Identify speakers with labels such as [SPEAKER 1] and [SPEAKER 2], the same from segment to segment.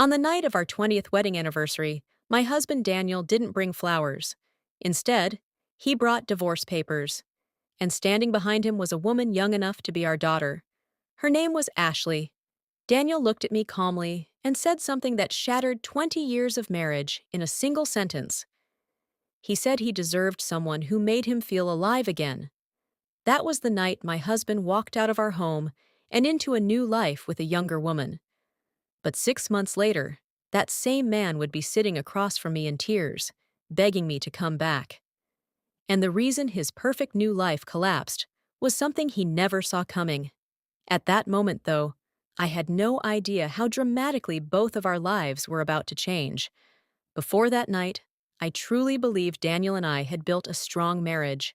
[SPEAKER 1] On the night of our 20th wedding anniversary, my husband Daniel didn't bring flowers. Instead, he brought divorce papers. And standing behind him was a woman young enough to be our daughter. Her name was Ashley. Daniel looked at me calmly and said something that shattered 20 years of marriage in a single sentence. He said he deserved someone who made him feel alive again. That was the night my husband walked out of our home and into a new life with a younger woman. But 6 months later, that same man would be sitting across from me in tears, begging me to come back. And the reason his perfect new life collapsed was something he never saw coming. At that moment, though, I had no idea how dramatically both of our lives were about to change. Before that night, I truly believed Daniel and I had built a strong marriage.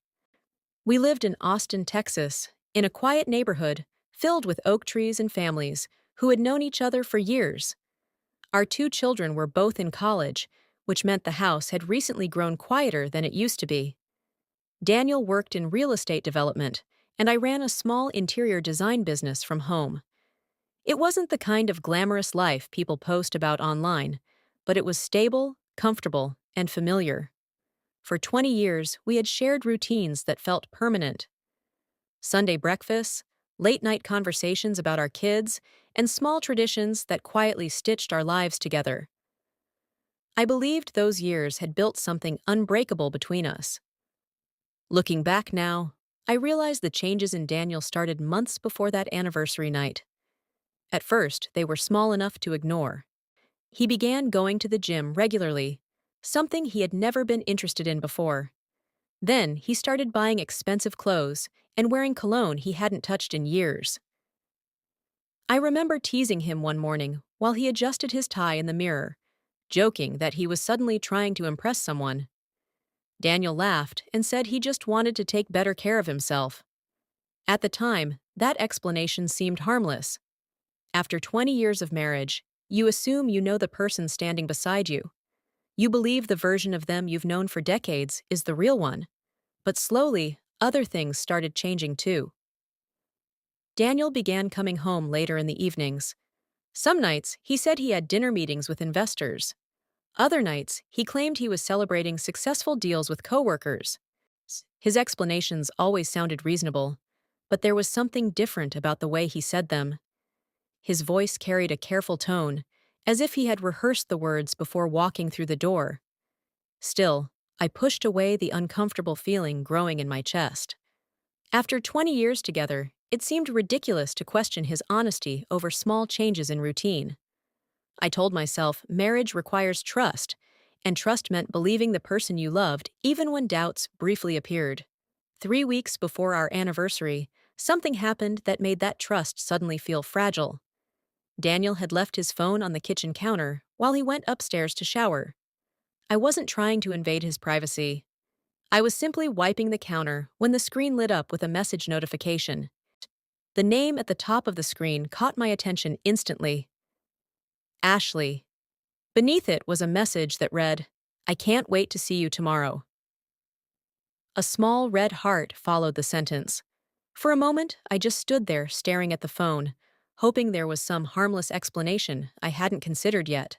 [SPEAKER 1] We lived in Austin, Texas, in a quiet neighborhood filled with oak trees and families who had known each other for years. Our 2 children were both in college, which meant the house had recently grown quieter than it used to be. Daniel worked in real estate development, and I ran a small interior design business from home. It wasn't the kind of glamorous life people post about online, but it was stable, comfortable, and familiar. For 20 years, we had shared routines that felt permanent. Sunday breakfasts, late-night conversations about our kids, and small traditions that quietly stitched our lives together. I believed those years had built something unbreakable between us. Looking back now, I realize the changes in Daniel started months before that anniversary night. At first, they were small enough to ignore. He began going to the gym regularly, something he had never been interested in before. Then, he started buying expensive clothes and wearing cologne he hadn't touched in years. I remember teasing him one morning while he adjusted his tie in the mirror, joking that he was suddenly trying to impress someone. Daniel laughed and said he just wanted to take better care of himself. At the time, that explanation seemed harmless. After 20 years of marriage, you assume you know the person standing beside you. You believe the version of them you've known for decades is the real one. But slowly, other things started changing too. Daniel began coming home later in the evenings. Some nights, he said he had dinner meetings with investors. Other nights, he claimed he was celebrating successful deals with coworkers. His explanations always sounded reasonable, but there was something different about the way he said them. His voice carried a careful tone, as if he had rehearsed the words before walking through the door. Still, I pushed away the uncomfortable feeling growing in my chest. After 20 years together, it seemed ridiculous to question his honesty over small changes in routine. I told myself marriage requires trust, and trust meant believing the person you loved even when doubts briefly appeared. 3 weeks before our anniversary, something happened that made that trust suddenly feel fragile. Daniel had left his phone on the kitchen counter while he went upstairs to shower. I wasn't trying to invade his privacy. I was simply wiping the counter when the screen lit up with a message notification. The name at the top of the screen caught my attention instantly. Ashley. Beneath it was a message that read, "I can't wait to see you tomorrow." A small red heart followed the sentence. For a moment, I just stood there staring at the phone, hoping there was some harmless explanation I hadn't considered yet.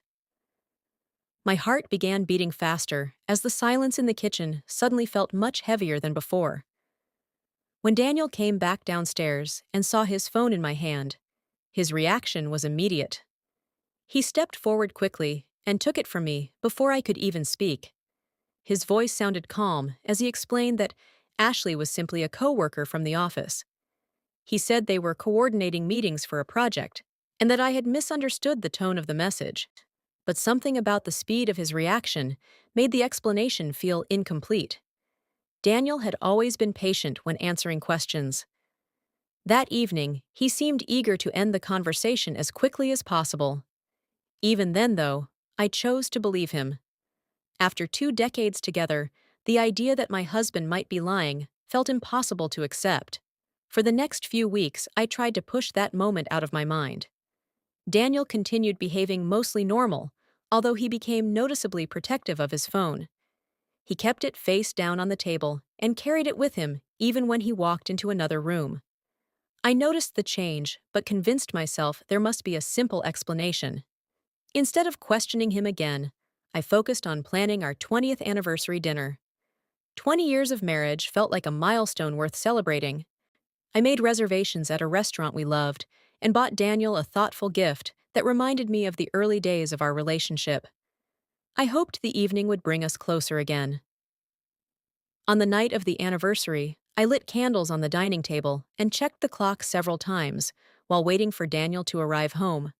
[SPEAKER 1] My heart began beating faster as the silence in the kitchen suddenly felt much heavier than before. When Daniel came back downstairs and saw his phone in my hand, his reaction was immediate. He stepped forward quickly and took it from me before I could even speak. His voice sounded calm as he explained that Ashley was simply a coworker from the office. He said they were coordinating meetings for a project, and that I had misunderstood the tone of the message. But something about the speed of his reaction made the explanation feel incomplete. Daniel had always been patient when answering questions. That evening, he seemed eager to end the conversation as quickly as possible. Even then, though, I chose to believe him. After 2 decades together, the idea that my husband might be lying felt impossible to accept. For the next few weeks, I tried to push that moment out of my mind. Daniel continued behaving mostly normal, although he became noticeably protective of his phone. He kept it face down on the table and carried it with him even when he walked into another room. I noticed the change, but convinced myself there must be a simple explanation. Instead of questioning him again, I focused on planning our 20th anniversary dinner. 20 years of marriage felt like a milestone worth celebrating. I made reservations at a restaurant we loved and bought Daniel a thoughtful gift that reminded me of the early days of our relationship. I hoped the evening would bring us closer again. On the night of the anniversary, I lit candles on the dining table and checked the clock several times while waiting for Daniel to arrive home.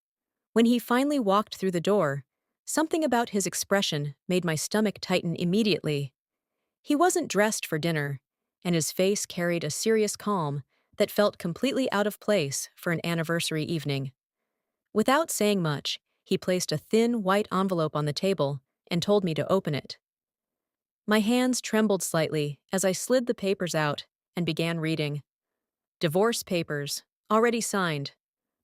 [SPEAKER 1] When he finally walked through the door, something about his expression made my stomach tighten immediately. He wasn't dressed for dinner, and his face carried a serious calm that felt completely out of place for an anniversary evening. Without saying much, he placed a thin white envelope on the table and told me to open it. My hands trembled slightly as I slid the papers out and began reading. Divorce papers, already signed.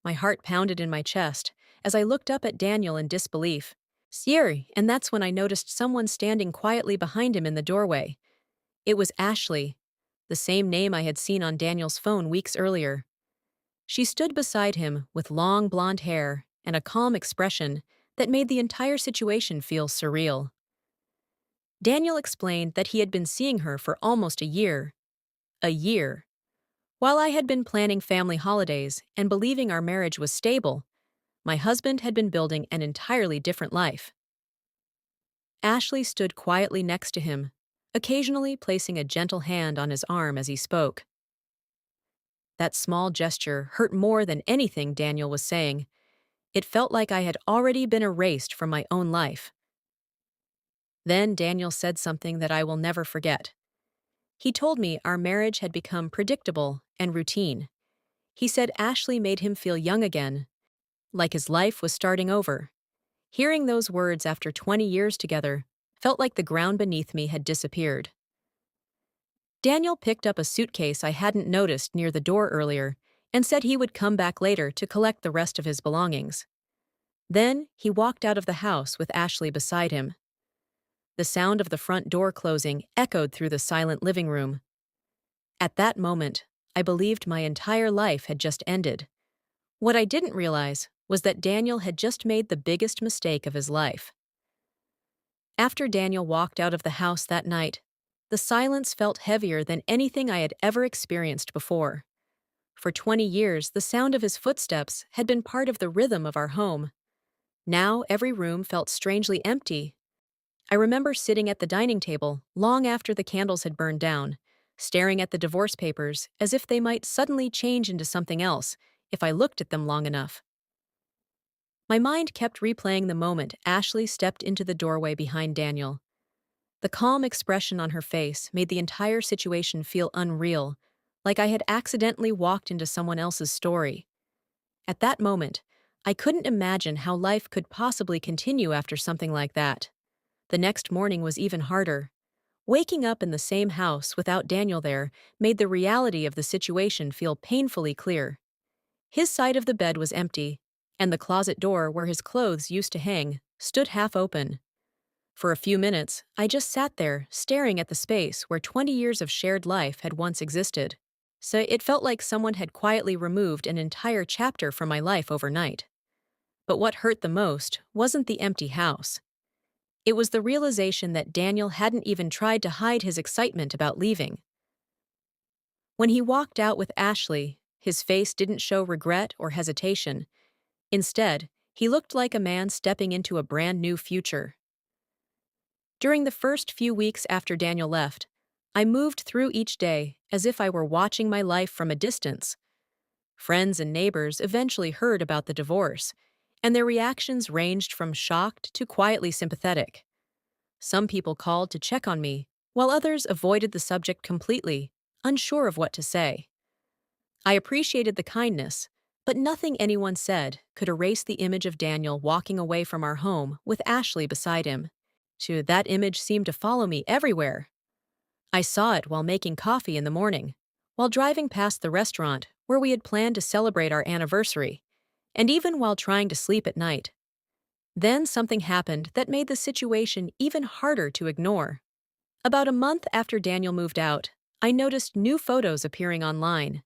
[SPEAKER 1] My heart pounded in my chest as I looked up at Daniel in disbelief. Siri, and that's when I noticed someone standing quietly behind him in the doorway. It was Ashley, the same name I had seen on Daniel's phone weeks earlier. She stood beside him with long blonde hair and a calm expression that made the entire situation feel surreal. Daniel explained that he had been seeing her for almost a year. A year. While I had been planning family holidays and believing our marriage was stable, my husband had been building an entirely different life. Ashley stood quietly next to him, occasionally placing a gentle hand on his arm as he spoke. That small gesture hurt more than anything Daniel was saying. It felt like I had already been erased from my own life. Then Daniel said something that I will never forget. He told me our marriage had become predictable and routine. He said Ashley made him feel young again, like his life was starting over. Hearing those words after 20 years together felt like the ground beneath me had disappeared. Daniel picked up a suitcase I hadn't noticed near the door earlier and said he would come back later to collect the rest of his belongings. Then he walked out of the house with Ashley beside him. The sound of the front door closing echoed through the silent living room. At that moment, I believed my entire life had just ended. What I didn't realize was that Daniel had just made the biggest mistake of his life. After Daniel walked out of the house that night, the silence felt heavier than anything I had ever experienced before. For 20 years, the sound of his footsteps had been part of the rhythm of our home. Now every room felt strangely empty. I remember sitting at the dining table long after the candles had burned down, staring at the divorce papers as if they might suddenly change into something else if I looked at them long enough. My mind kept replaying the moment Ashley stepped into the doorway behind Daniel. The calm expression on her face made the entire situation feel unreal, like I had accidentally walked into someone else's story. At that moment, I couldn't imagine how life could possibly continue after something like that. The next morning was even harder. Waking up in the same house without Daniel there made the reality of the situation feel painfully clear. His side of the bed was empty, and the closet door where his clothes used to hang stood half open. For a few minutes, I just sat there, staring at the space where 20 years of shared life had once existed. So it felt like someone had quietly removed an entire chapter from my life overnight. But what hurt the most wasn't the empty house. It was the realization that Daniel hadn't even tried to hide his excitement about leaving. When he walked out with Ashley, his face didn't show regret or hesitation. Instead, he looked like a man stepping into a brand new future. During the first few weeks after Daniel left, I moved through each day as if I were watching my life from a distance. Friends and neighbors eventually heard about the divorce, and their reactions ranged from shocked to quietly sympathetic. Some people called to check on me, while others avoided the subject completely, unsure of what to say. I appreciated the kindness, but nothing anyone said could erase the image of Daniel walking away from our home with Ashley beside him. That image seemed to follow me everywhere. I saw it while making coffee in the morning, while driving past the restaurant where we had planned to celebrate our anniversary, and even while trying to sleep at night. Then something happened that made the situation even harder to ignore. About a month after Daniel moved out, I noticed new photos appearing online.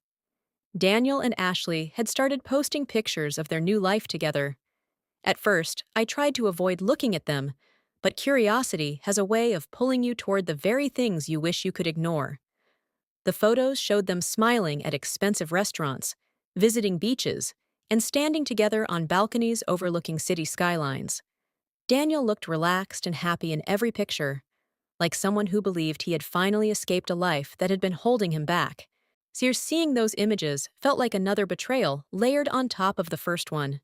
[SPEAKER 1] Daniel and Ashley had started posting pictures of their new life together. At first, I tried to avoid looking at them, but curiosity has a way of pulling you toward the very things you wish you could ignore. The photos showed them smiling at expensive restaurants, visiting beaches, and standing together on balconies overlooking city skylines. Daniel looked relaxed and happy in every picture, like someone who believed he had finally escaped a life that had been holding him back. Seeing those images felt like another betrayal layered on top of the first one.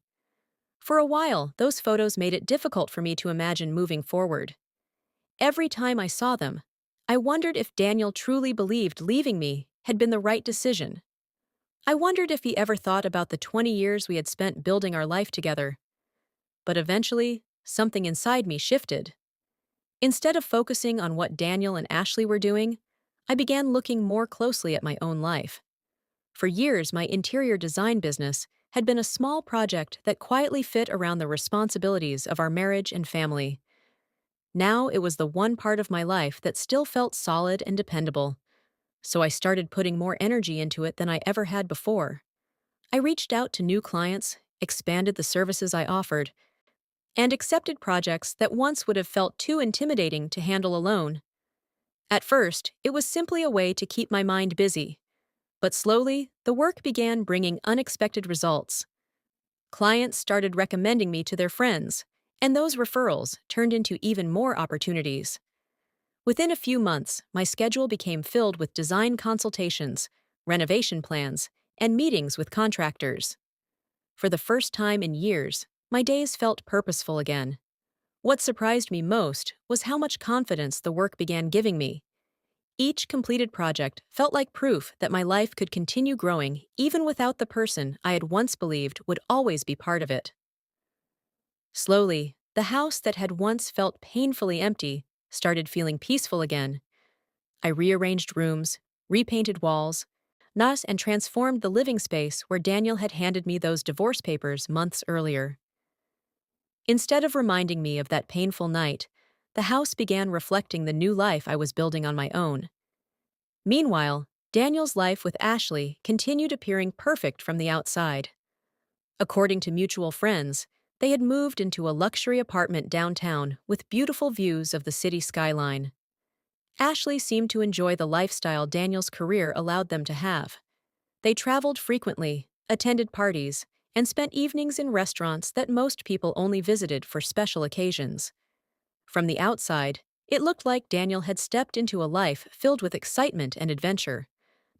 [SPEAKER 1] For a while, those photos made it difficult for me to imagine moving forward. Every time I saw them, I wondered if Daniel truly believed leaving me had been the right decision. I wondered if he ever thought about the 20 years we had spent building our life together. But eventually, something inside me shifted. Instead of focusing on what Daniel and Ashley were doing, I began looking more closely at my own life. For years, my interior design business had been a small project that quietly fit around the responsibilities of our marriage and family. Now it was the one part of my life that still felt solid and dependable, so I started putting more energy into it than I ever had before. I reached out to new clients, expanded the services I offered, and accepted projects that once would have felt too intimidating to handle alone. At first, it was simply a way to keep my mind busy, but slowly, the work began bringing unexpected results. Clients started recommending me to their friends, and those referrals turned into even more opportunities. Within a few months, my schedule became filled with design consultations, renovation plans, and meetings with contractors. For the first time in years, my days felt purposeful again. What surprised me most was how much confidence the work began giving me. Each completed project felt like proof that my life could continue growing even without the person I had once believed would always be part of it. Slowly, the house that had once felt painfully empty started feeling peaceful again. I rearranged rooms, repainted walls, and transformed the living space where Daniel had handed me those divorce papers months earlier. Instead of reminding me of that painful night, the house began reflecting the new life I was building on my own. Meanwhile, Daniel's life with Ashley continued appearing perfect from the outside. According to mutual friends, they had moved into a luxury apartment downtown with beautiful views of the city skyline. Ashley seemed to enjoy the lifestyle Daniel's career allowed them to have. They traveled frequently, attended parties, and spent evenings in restaurants that most people only visited for special occasions. From the outside, it looked like Daniel had stepped into a life filled with excitement and adventure.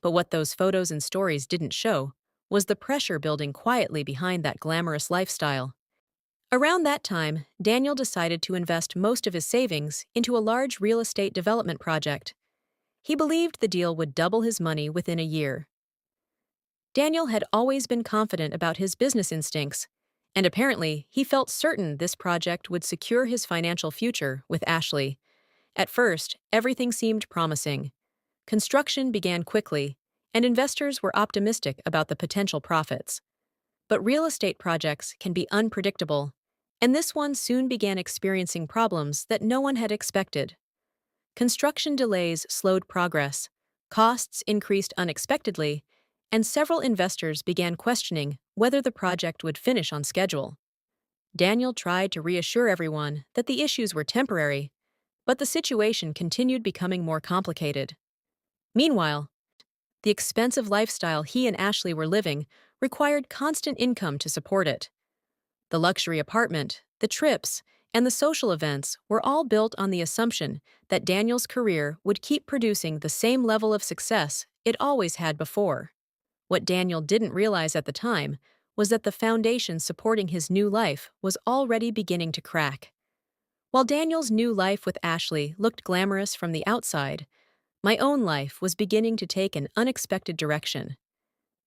[SPEAKER 1] But what those photos and stories didn't show was the pressure building quietly behind that glamorous lifestyle. Around that time, Daniel decided to invest most of his savings into a large real estate development project. He believed the deal would double his money within a year. Daniel had always been confident about his business instincts, and apparently he felt certain this project would secure his financial future with Ashley. At first, everything seemed promising. Construction began quickly, and investors were optimistic about the potential profits. But real estate projects can be unpredictable, and this one soon began experiencing problems that no one had expected. Construction delays slowed progress, costs increased unexpectedly, and several investors began questioning whether the project would finish on schedule. Daniel tried to reassure everyone that the issues were temporary, but the situation continued becoming more complicated. Meanwhile, the expensive lifestyle he and Ashley were living required constant income to support it. The luxury apartment, the trips, and the social events were all built on the assumption that Daniel's career would keep producing the same level of success it always had before. What Daniel didn't realize at the time was that the foundation supporting his new life was already beginning to crack. While Daniel's new life with Ashley looked glamorous from the outside, my own life was beginning to take an unexpected direction.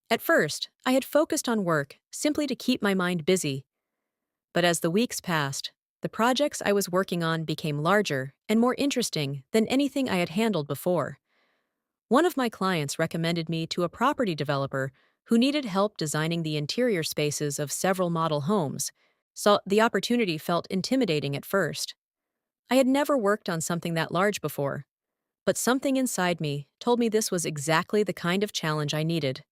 [SPEAKER 1] At first, I had focused on work simply to keep my mind busy. But as the weeks passed, the projects I was working on became larger and more interesting than anything I had handled before. One of my clients recommended me to a property developer who needed help designing the interior spaces of several model homes, so the opportunity felt intimidating at first. I had never worked on something that large before, but something inside me told me this was exactly the kind of challenge I needed.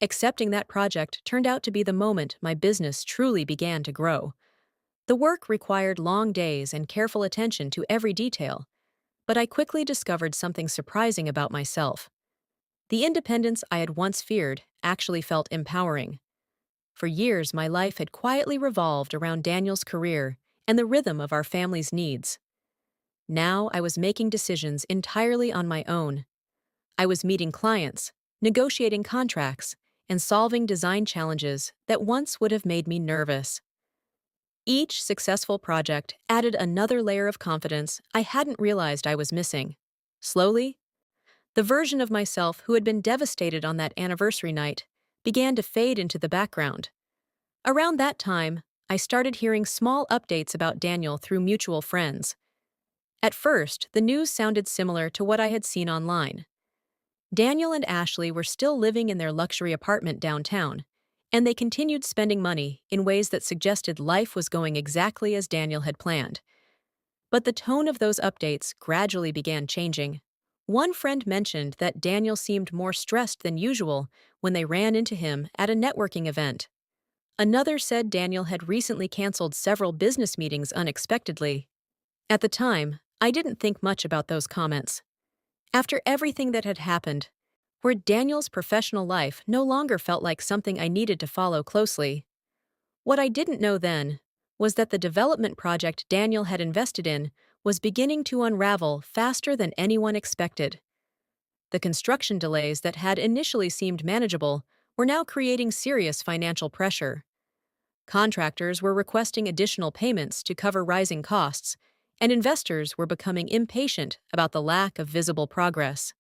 [SPEAKER 1] Accepting that project turned out to be the moment my business truly began to grow. The work required long days and careful attention to every detail, but I quickly discovered something surprising about myself. The independence I had once feared actually felt empowering. For years, my life had quietly revolved around Daniel's career and the rhythm of our family's needs. Now I was making decisions entirely on my own. I was meeting clients, negotiating contracts, and solving design challenges that once would have made me nervous. Each successful project added another layer of confidence I hadn't realized I was missing. Slowly, the version of myself who had been devastated on that anniversary night began to fade into the background. Around that time, I started hearing small updates about Daniel through mutual friends. At first, the news sounded similar to what I had seen online. Daniel and Ashley were still living in their luxury apartment downtown, and they continued spending money in ways that suggested life was going exactly as Daniel had planned. But the tone of those updates gradually began changing. One friend mentioned that Daniel seemed more stressed than usual when they ran into him at a networking event. Another said Daniel had recently canceled several business meetings unexpectedly. At the time, I didn't think much about those comments. After everything that had happened, where Daniel's professional life no longer felt like something I needed to follow closely. What I didn't know then was that the development project Daniel had invested in was beginning to unravel faster than anyone expected. The construction delays that had initially seemed manageable were now creating serious financial pressure. Contractors were requesting additional payments to cover rising costs, and investors were becoming impatient about the lack of visible progress.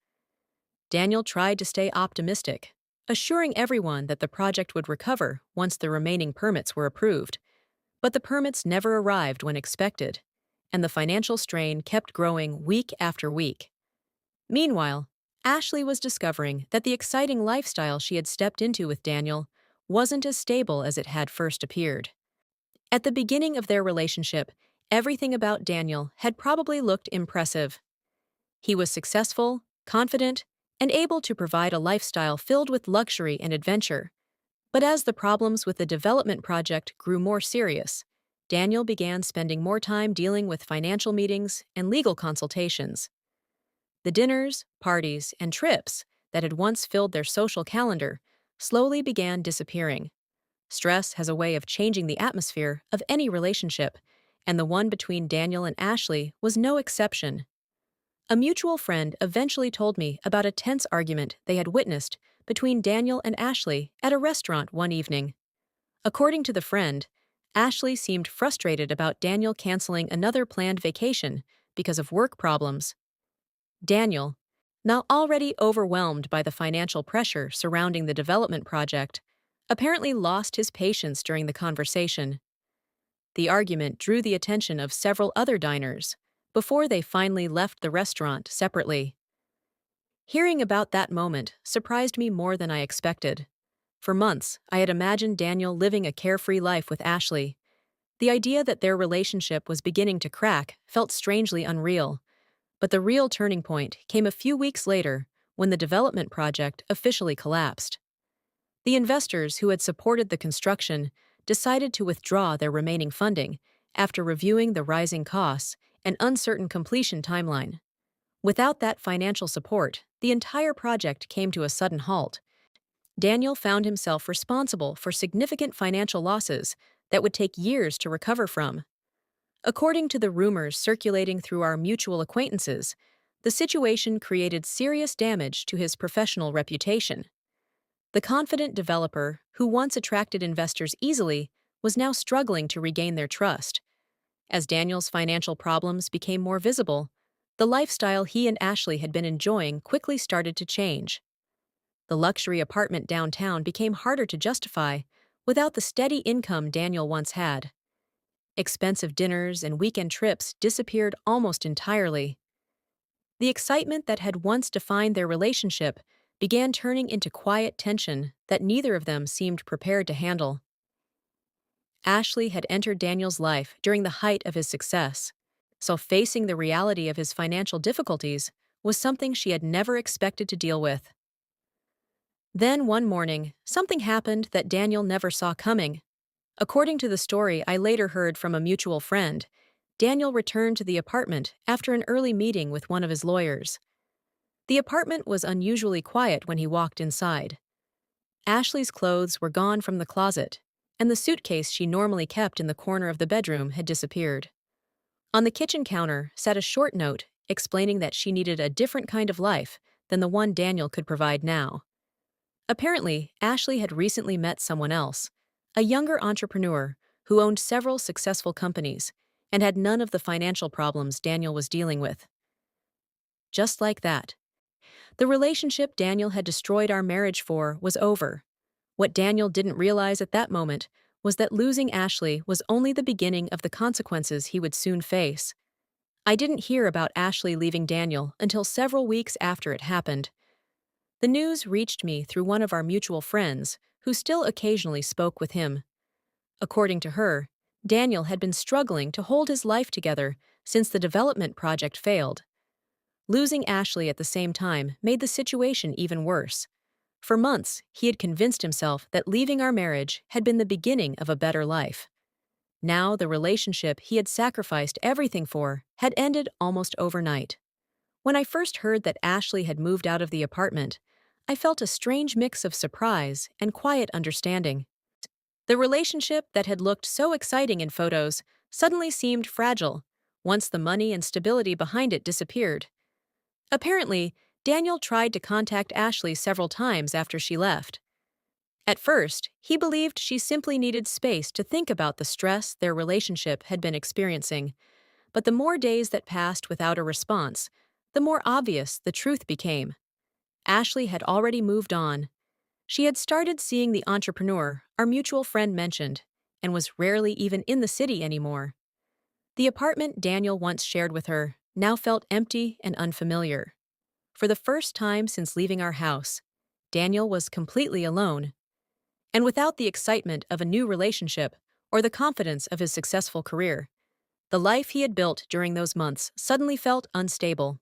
[SPEAKER 1] Daniel tried to stay optimistic, assuring everyone that the project would recover once the remaining permits were approved. But the permits never arrived when expected, and the financial strain kept growing week after week. Meanwhile, Ashley was discovering that the exciting lifestyle she had stepped into with Daniel wasn't as stable as it had first appeared. At the beginning of their relationship, everything about Daniel had probably looked impressive. He was successful, confident, and able to provide a lifestyle filled with luxury and adventure. But as the problems with the development project grew more serious, Daniel began spending more time dealing with financial meetings and legal consultations. The dinners, parties, and trips that had once filled their social calendar slowly began disappearing. Stress has a way of changing the atmosphere of any relationship, and the one between Daniel and Ashley was no exception. A mutual friend eventually told me about a tense argument they had witnessed between Daniel and Ashley at a restaurant one evening. According to the friend, Ashley seemed frustrated about Daniel canceling another planned vacation because of work problems. Daniel, now already overwhelmed by the financial pressure surrounding the development project, apparently lost his patience during the conversation. The argument drew the attention of several other diners before they finally left the restaurant separately. Hearing about that moment surprised me more than I expected. For months, I had imagined Daniel living a carefree life with Ashley. The idea that their relationship was beginning to crack felt strangely unreal. But the real turning point came a few weeks later when the development project officially collapsed. The investors who had supported the construction decided to withdraw their remaining funding after reviewing the rising costs and uncertain completion timeline. Without that financial support, the entire project came to a sudden halt. Daniel found himself responsible for significant financial losses that would take years to recover from. According to the rumors circulating through our mutual acquaintances, the situation created serious damage to his professional reputation. The confident developer, who once attracted investors easily, was now struggling to regain their trust. As Daniel's financial problems became more visible, the lifestyle he and Ashley had been enjoying quickly started to change. The luxury apartment downtown became harder to justify without the steady income Daniel once had. Expensive dinners and weekend trips disappeared almost entirely. The excitement that had once defined their relationship began turning into quiet tension that neither of them seemed prepared to handle. Ashley had entered Daniel's life during the height of his success, so facing the reality of his financial difficulties was something she had never expected to deal with. Then one morning, something happened that Daniel never saw coming. According to the story I later heard from a mutual friend, Daniel returned to the apartment after an early meeting with one of his lawyers. The apartment was unusually quiet when he walked inside. Ashley's clothes were gone from the closet, and the suitcase she normally kept in the corner of the bedroom had disappeared. On the kitchen counter sat a short note explaining that she needed a different kind of life than the one Daniel could provide now. Apparently, Ashley had recently met someone else, a younger entrepreneur who owned several successful companies and had none of the financial problems Daniel was dealing with. Just like that. The relationship Daniel had destroyed our marriage for was over. What Daniel didn't realize at that moment was that losing Ashley was only the beginning of the consequences he would soon face. I didn't hear about Ashley leaving Daniel until several weeks after it happened. The news reached me through one of our mutual friends, who still occasionally spoke with him. According to her, Daniel had been struggling to hold his life together since the development project failed. Losing Ashley at the same time made the situation even worse. For months, he had convinced himself that leaving our marriage had been the beginning of a better life. Now, the relationship he had sacrificed everything for had ended almost overnight. When I first heard that Ashley had moved out of the apartment, I felt a strange mix of surprise and quiet understanding. The relationship that had looked so exciting in photos suddenly seemed fragile once the money and stability behind it disappeared. Apparently, Daniel tried to contact Ashley several times after she left. At first, he believed she simply needed space to think about the stress their relationship had been experiencing. But the more days that passed without a response, the more obvious the truth became. Ashley had already moved on. She had started seeing the entrepreneur our mutual friend mentioned, and was rarely even in the city anymore. The apartment Daniel once shared with her now felt empty and unfamiliar. For the first time since leaving our house, Daniel was completely alone. And without the excitement of a new relationship or the confidence of his successful career, the life he had built during those months suddenly felt unstable.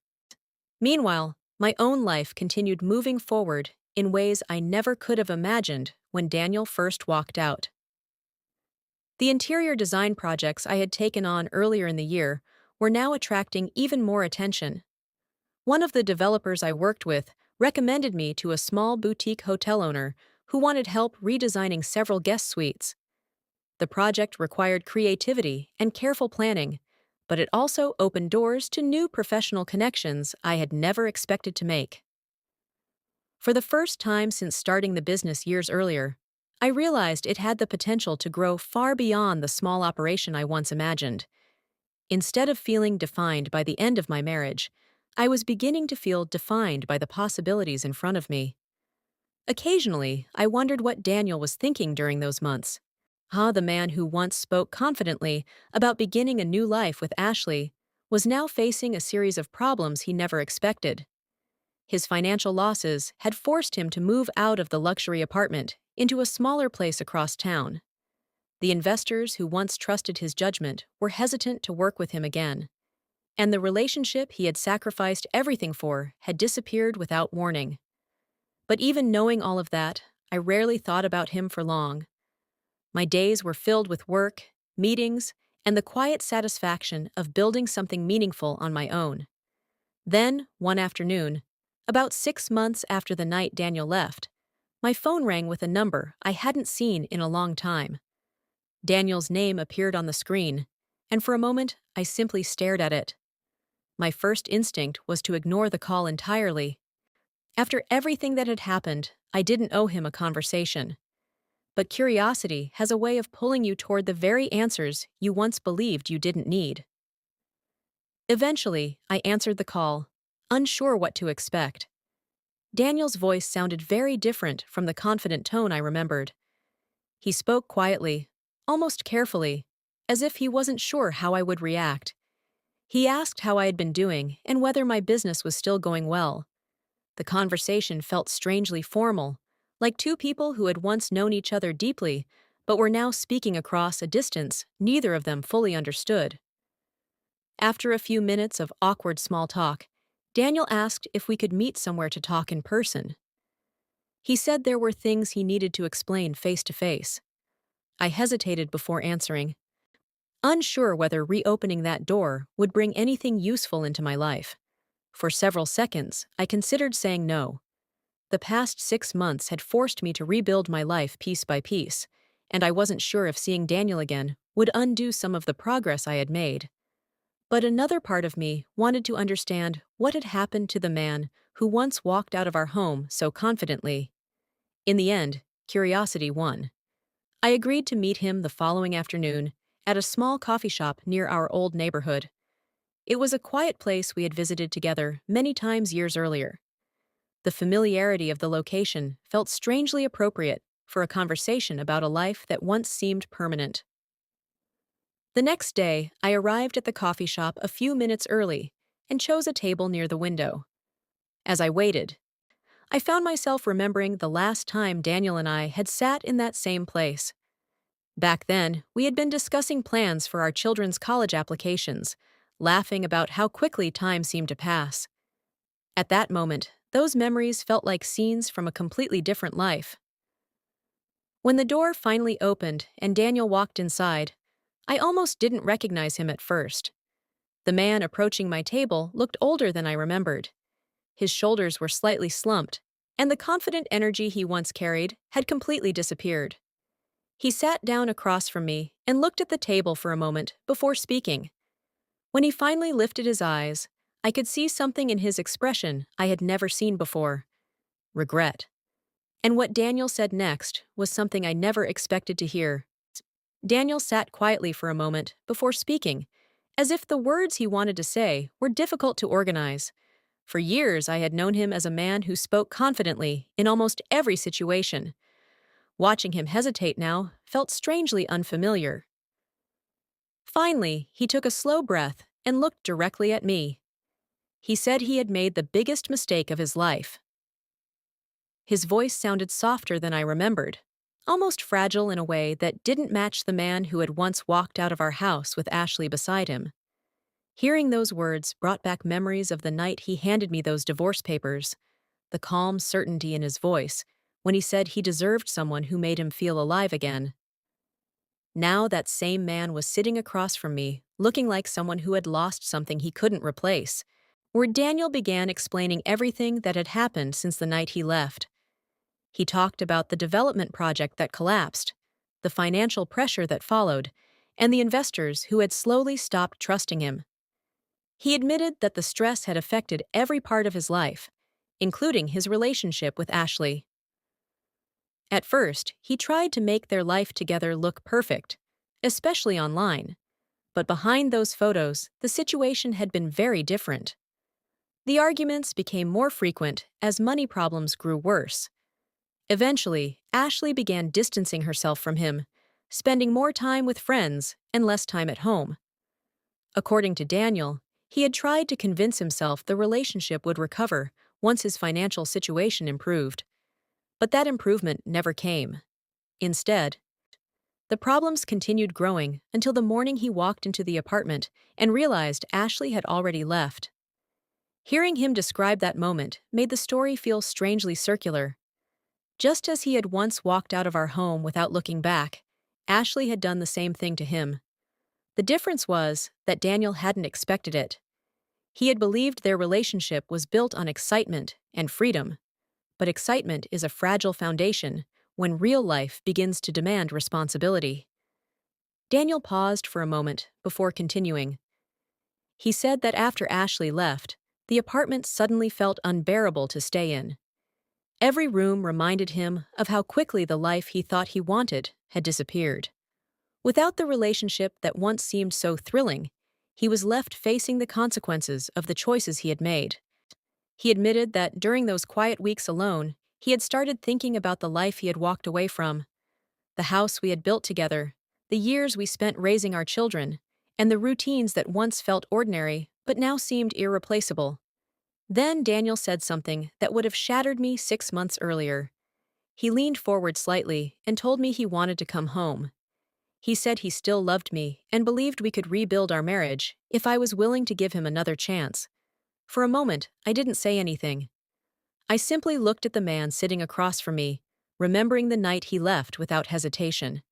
[SPEAKER 1] Meanwhile, my own life continued moving forward in ways I never could have imagined when Daniel first walked out. The interior design projects I had taken on earlier in the year were now attracting even more attention. One of the developers I worked with recommended me to a small boutique hotel owner who wanted help redesigning several guest suites. The project required creativity and careful planning, but it also opened doors to new professional connections I had never expected to make. For the first time since starting the business years earlier, I realized it had the potential to grow far beyond the small operation I once imagined. Instead of feeling defined by the end of my marriage, I was beginning to feel defined by the possibilities in front of me. Occasionally, I wondered what Daniel was thinking during those months. The man who once spoke confidently about beginning a new life with Ashley was now facing a series of problems he never expected. His financial losses had forced him to move out of the luxury apartment into a smaller place across town. The investors who once trusted his judgment were hesitant to work with him again, and the relationship he had sacrificed everything for had disappeared without warning. But even knowing all of that, I rarely thought about him for long. My days were filled with work, meetings, and the quiet satisfaction of building something meaningful on my own. Then, one afternoon, about 6 months after the night Daniel left, my phone rang with a number I hadn't seen in a long time. Daniel's name appeared on the screen, and for a moment I simply stared at it. My first instinct was to ignore the call entirely. After everything that had happened, I didn't owe him a conversation. But curiosity has a way of pulling you toward the very answers you once believed you didn't need. Eventually, I answered the call, unsure what to expect. Daniel's voice sounded very different from the confident tone I remembered. He spoke quietly, almost carefully, as if he wasn't sure how I would react. He asked how I had been doing and whether my business was still going well. The conversation felt strangely formal, like two people who had once known each other deeply, but were now speaking across a distance neither of them fully understood. After a few minutes of awkward small talk, Daniel asked if we could meet somewhere to talk in person. He said there were things he needed to explain face to face. I hesitated before answering, unsure whether reopening that door would bring anything useful into my life. For several seconds, I considered saying no. The past 6 months had forced me to rebuild my life piece by piece, and I wasn't sure if seeing Daniel again would undo some of the progress I had made. But another part of me wanted to understand what had happened to the man who once walked out of our home so confidently. In the end, curiosity won. I agreed to meet him the following afternoon at a small coffee shop near our old neighborhood. It was a quiet place we had visited together many times years earlier. The familiarity of the location felt strangely appropriate for a conversation about a life that once seemed permanent. The next day, I arrived at the coffee shop a few minutes early and chose a table near the window. As I waited, I found myself remembering the last time Daniel and I had sat in that same place. Back then, we had been discussing plans for our children's college applications, laughing about how quickly time seemed to pass. At that moment, those memories felt like scenes from a completely different life. When the door finally opened and Daniel walked inside, I almost didn't recognize him at first. The man approaching my table looked older than I remembered. His shoulders were slightly slumped, and the confident energy he once carried had completely disappeared. He sat down across from me and looked at the table for a moment before speaking. When he finally lifted his eyes, I could see something in his expression I had never seen before: regret. And what Daniel said next was something I never expected to hear. Daniel sat quietly for a moment before speaking, as if the words he wanted to say were difficult to organize. For years, I had known him as a man who spoke confidently in almost every situation. Watching him hesitate now felt strangely unfamiliar. Finally, he took a slow breath and looked directly at me. He said he had made the biggest mistake of his life. His voice sounded softer than I remembered, almost fragile in a way that didn't match the man who had once walked out of our house with Ashley beside him. Hearing those words brought back memories of the night he handed me those divorce papers, the calm certainty in his voice when he said he deserved someone who made him feel alive again. Now that same man was sitting across from me, looking like someone who had lost something he couldn't replace, where Daniel began explaining everything that had happened since the night he left. He talked about the development project that collapsed, the financial pressure that followed, and the investors who had slowly stopped trusting him. He admitted that the stress had affected every part of his life, including his relationship with Ashley. At first, he tried to make their life together look perfect, especially online. But behind those photos, the situation had been very different. The arguments became more frequent as money problems grew worse. Eventually, Ashley began distancing herself from him, spending more time with friends and less time at home. According to Daniel, he had tried to convince himself the relationship would recover once his financial situation improved. But that improvement never came. Instead, the problems continued growing until the morning he walked into the apartment and realized Ashley had already left. Hearing him describe that moment made the story feel strangely circular. Just as he had once walked out of our home without looking back, Ashley had done the same thing to him. The difference was that Daniel hadn't expected it. He had believed their relationship was built on excitement and freedom. But excitement is a fragile foundation when real life begins to demand responsibility. Daniel paused for a moment before continuing. He said that after Ashley left, the apartment suddenly felt unbearable to stay in. Every room reminded him of how quickly the life he thought he wanted had disappeared. Without the relationship that once seemed so thrilling, he was left facing the consequences of the choices he had made. He admitted that during those quiet weeks alone, he had started thinking about the life he had walked away from, the house we had built together, the years we spent raising our children, and the routines that once felt ordinary but now seemed irreplaceable. Then Daniel said something that would have shattered me 6 months earlier. He leaned forward slightly and told me he wanted to come home. He said he still loved me and believed we could rebuild our marriage if I was willing to give him another chance. For a moment, I didn't say anything. I simply looked at the man sitting across from me, remembering the night he left without hesitation.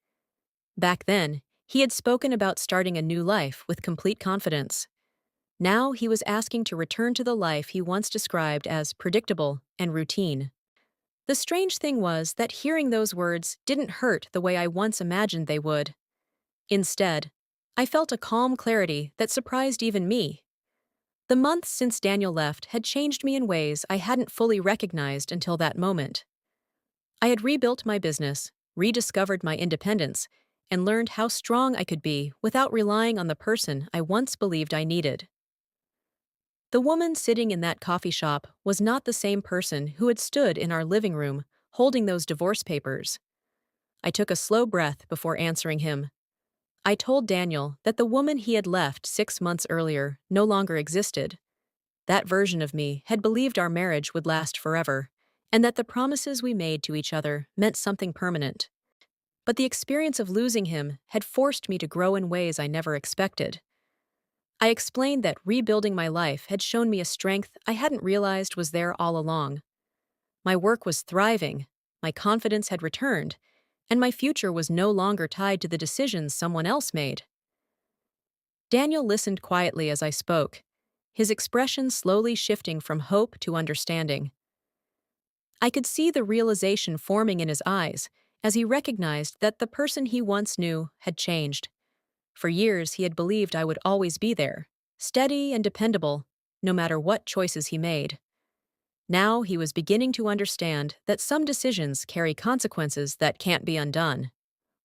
[SPEAKER 1] Back then, he had spoken about starting a new life with complete confidence. Now he was asking to return to the life he once described as predictable and routine. The strange thing was that hearing those words didn't hurt the way I once imagined they would. Instead, I felt a calm clarity that surprised even me. The months since Daniel left had changed me in ways I hadn't fully recognized until that moment. I had rebuilt my business, rediscovered my independence, and learned how strong I could be without relying on the person I once believed I needed. The woman sitting in that coffee shop was not the same person who had stood in our living room holding those divorce papers. I took a slow breath before answering him. I told Daniel that the woman he had left 6 months earlier no longer existed. That version of me had believed our marriage would last forever, and that the promises we made to each other meant something permanent. But the experience of losing him had forced me to grow in ways I never expected. I explained that rebuilding my life had shown me a strength I hadn't realized was there all along. My work was thriving, my confidence had returned, and my future was no longer tied to the decisions someone else made. Daniel listened quietly as I spoke, his expression slowly shifting from hope to understanding. I could see the realization forming in his eyes as he recognized that the person he once knew had changed. For years, he had believed I would always be there, steady and dependable, no matter what choices he made. Now he was beginning to understand that some decisions carry consequences that can't be undone.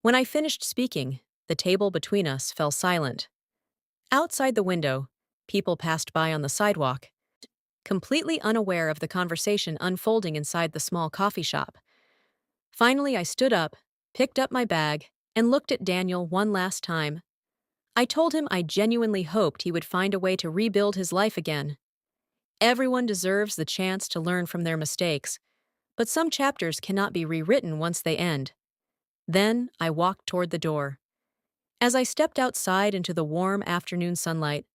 [SPEAKER 1] When I finished speaking, the table between us fell silent. Outside the window, people passed by on the sidewalk, completely unaware of the conversation unfolding inside the small coffee shop. Finally, I stood up, picked up my bag, and looked at Daniel one last time. I told him I genuinely hoped he would find a way to rebuild his life again. Everyone deserves the chance to learn from their mistakes, but some chapters cannot be rewritten once they end. Then I walked toward the door. As I stepped outside into the warm afternoon sunlight,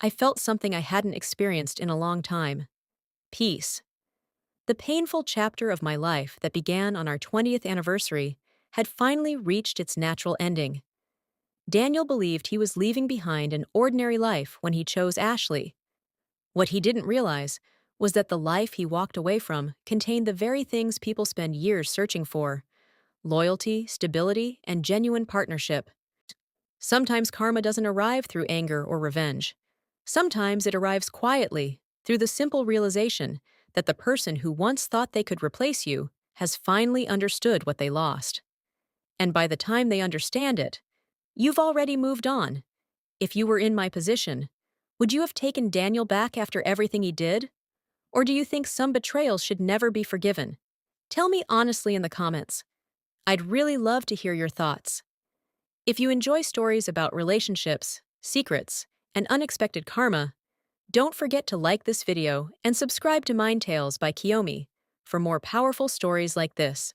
[SPEAKER 1] I felt something I hadn't experienced in a long time: peace. The painful chapter of my life that began on our 20th anniversary had finally reached its natural ending. Daniel believed he was leaving behind an ordinary life when he chose Ashley. What he didn't realize was that the life he walked away from contained the very things people spend years searching for: loyalty, stability, and genuine partnership. Sometimes karma doesn't arrive through anger or revenge. Sometimes it arrives quietly, through the simple realization that the person who once thought they could replace you has finally understood what they lost. And by the time they understand it, you've already moved on. If you were in my position, would you have taken Daniel back after everything he did? Or do you think some betrayals should never be forgiven? Tell me honestly in the comments. I'd really love to hear your thoughts. If you enjoy stories about relationships, secrets, and unexpected karma, don't forget to like this video and subscribe to Mind Tales by Keomi for more powerful stories like this.